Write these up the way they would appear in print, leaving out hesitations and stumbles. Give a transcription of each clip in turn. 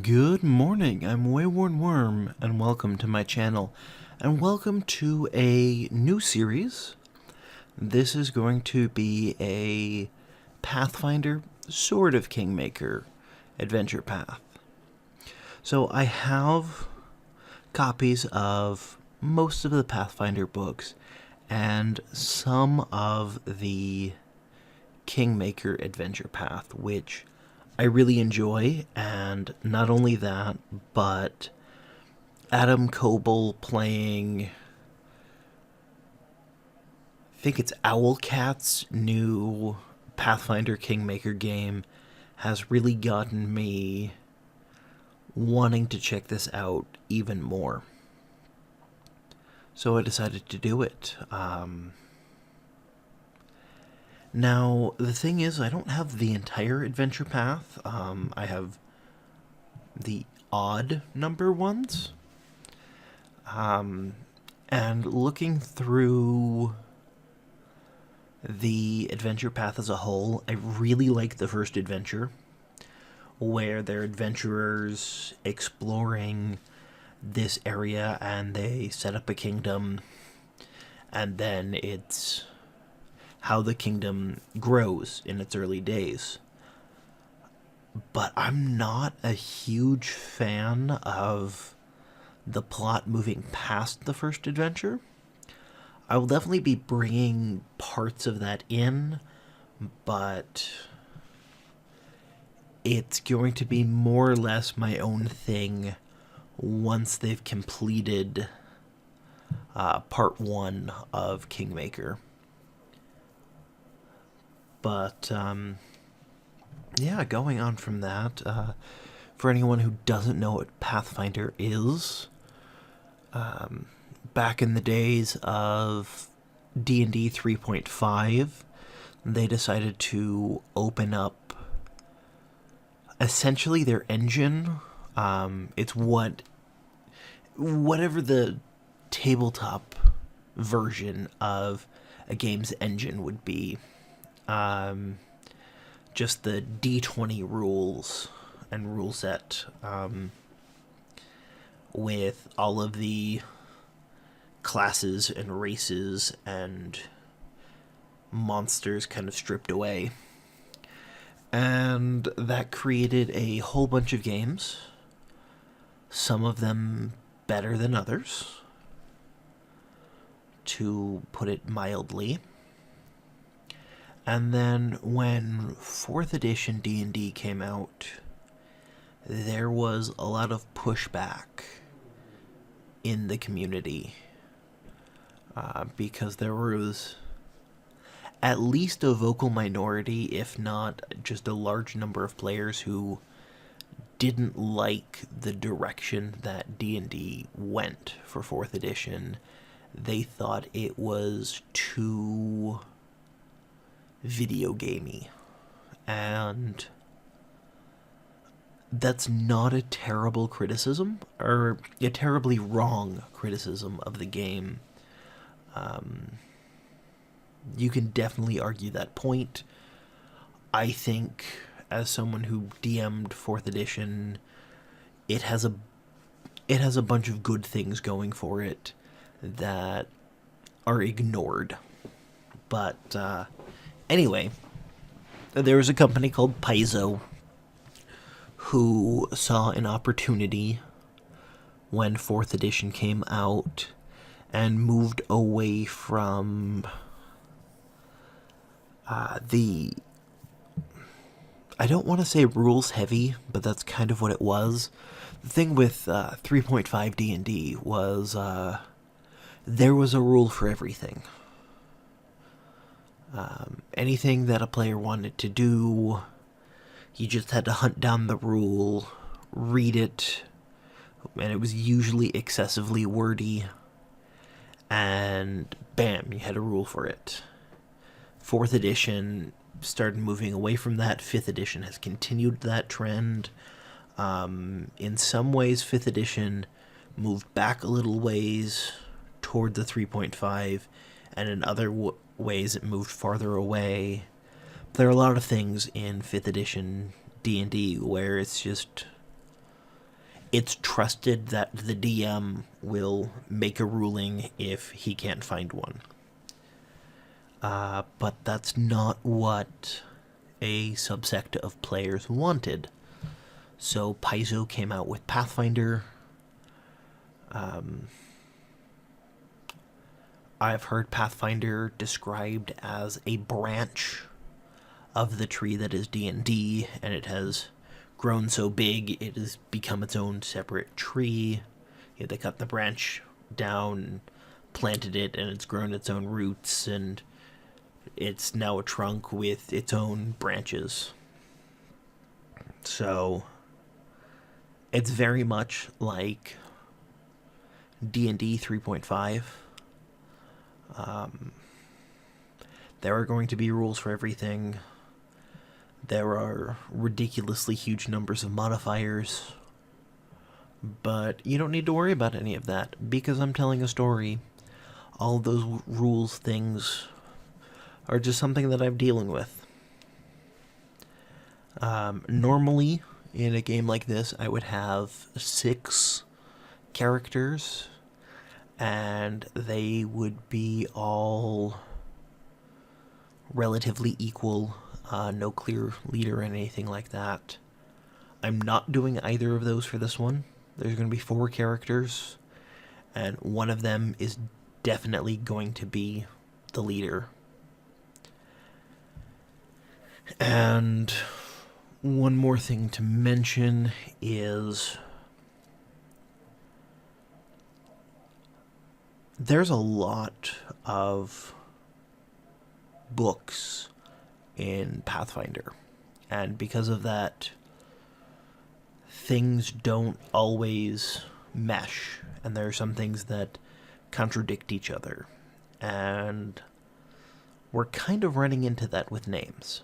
Good morning, I'm WaywornWyrm, and welcome to my channel, and welcome to a new series. This is going to be a Pathfinder, sort of Kingmaker, adventure path. So I have copies of most of the Pathfinder books, and some of the Kingmaker adventure path, which I really enjoy, and not only that, but Adam Coble playing, I think it's Owlcat's new Pathfinder Kingmaker game has really gotten me wanting to check this out even more. So I decided to do it. Now, the thing is, I don't have the entire adventure path. I have the odd number ones. And looking through the adventure path as a whole, I really like the first adventure, where they're adventurers exploring this area and they set up a kingdom, and then it's how the kingdom grows in its early days. But I'm not a huge fan of the plot moving past the first adventure. I will definitely be bringing parts of that in, but it's going to be more or less my own thing once they've completed part 1 of Kingmaker. But, yeah, going on from that, for anyone who doesn't know what Pathfinder is, back in the days of D&D 3.5, they decided to open up essentially their engine. It's whatever the tabletop version of a game's engine would be. Just the D20 rules and rule set, with all of the classes and races and monsters kind of stripped away. And that created a whole bunch of games, some of them better than others, to put it mildly. And then when 4th edition D&D came out, there was a lot of pushback in the community, because there was at least a vocal minority, if not just a large number of players who didn't like the direction that D&D went for 4th edition. They thought it was too video gamey, and that's not a terrible criticism, or a terribly wrong criticism of the game. You can definitely argue that point. I think, as someone who DM'd 4th edition, it has a bunch of good things going for it that are ignored. But anyway, there was a company called Paizo who saw an opportunity when 4th edition came out and moved away from I don't want to say rules heavy, but that's kind of what it was. The thing with 3.5 D&D was there was a rule for everything. Anything that a player wanted to do, you just had to hunt down the rule, read it, and it was usually excessively wordy, and bam, you had a rule for it. 4th edition started moving away from that. 5th edition has continued that trend. In some ways, 5th edition moved back a little ways toward the 3.5, and in other ways it moved farther away. There are a lot of things in 5th edition D&D where it's just it's trusted that the DM will make a ruling if he can't find one. But that's not what a subsect of players wanted. So Paizo came out with Pathfinder. I've heard Pathfinder described as a branch of the tree that is D&D, and it has grown so big it has become its own separate tree. They cut the branch down, planted it, and it's grown its own roots, and it's now a trunk with its own branches. So it's very much like D&D 3.5. There are going to be rules for everything. There are ridiculously huge numbers of modifiers. But you don't need to worry about any of that, because I'm telling a story. All of those rules things are just something that I'm dealing with. Normally, in a game like this, I would have 6 characters, and they would be all relatively equal, no clear leader or anything like that. I'm not doing either of those for this one. There's going to be 4 characters, and one of them is definitely going to be the leader. And one more thing to mention is there's a lot of books in Pathfinder, and because of that, things don't always mesh, and there are some things that contradict each other, and we're kind of running into that with names,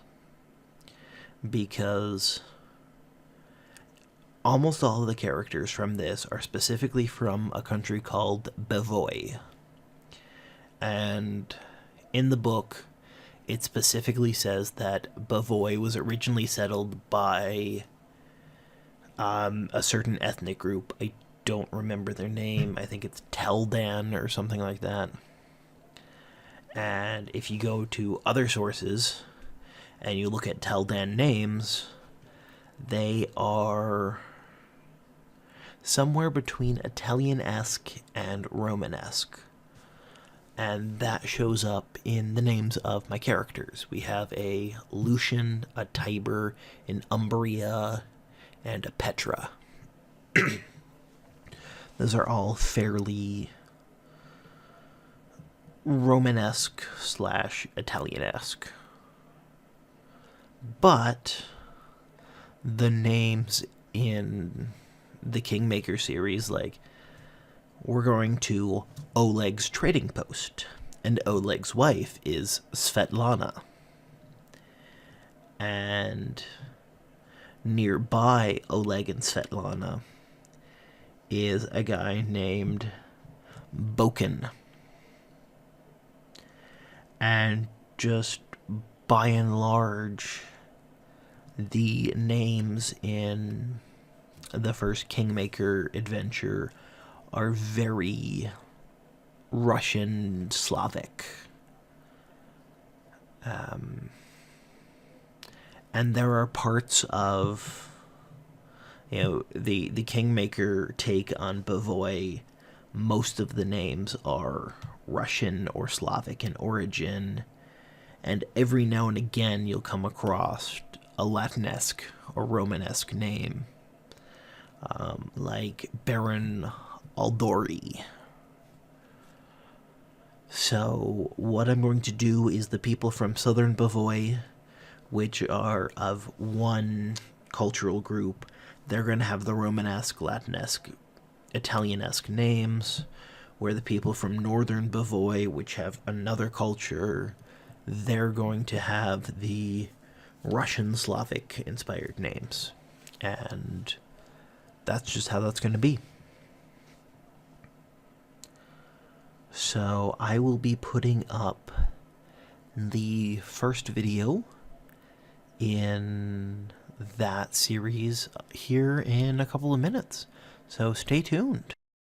because almost all of the characters from this are specifically from a country called Bevoy, and in the book it specifically says that Bevoy was originally settled by a certain ethnic group. I don't remember their name. I think it's Teldan or something like that. And if you go to other sources and you look at Teldan names, they are somewhere between Italian-esque and Romanesque. And that shows up in the names of my characters. We have a Lucian, a Tiber, an Umbria, and a Petra. Those are all fairly Romanesque / Italianesque. But the names in the Kingmaker series, like, we're going to Oleg's trading post, and Oleg's wife is Svetlana. And nearby Oleg and Svetlana is a guy named Boken. And just by and large, the names in the first Kingmaker adventure are very Russian Slavic. And there are parts of, the Kingmaker take on Bevoy. Most of the names are Russian or Slavic in origin, and every now and again you'll come across a Latinesque or Romanesque name, like Baron Aldori. So what I'm going to do is the people from southern Bevoy, which are of one cultural group, they're going to have the Romanesque, Latinesque, Italianesque names, where the people from northern Bevoy, which have another culture, they're going to have the Russian Slavic inspired names. And that's just how that's going to be. So I will be putting up the first video in that series here in a couple of minutes. So stay tuned.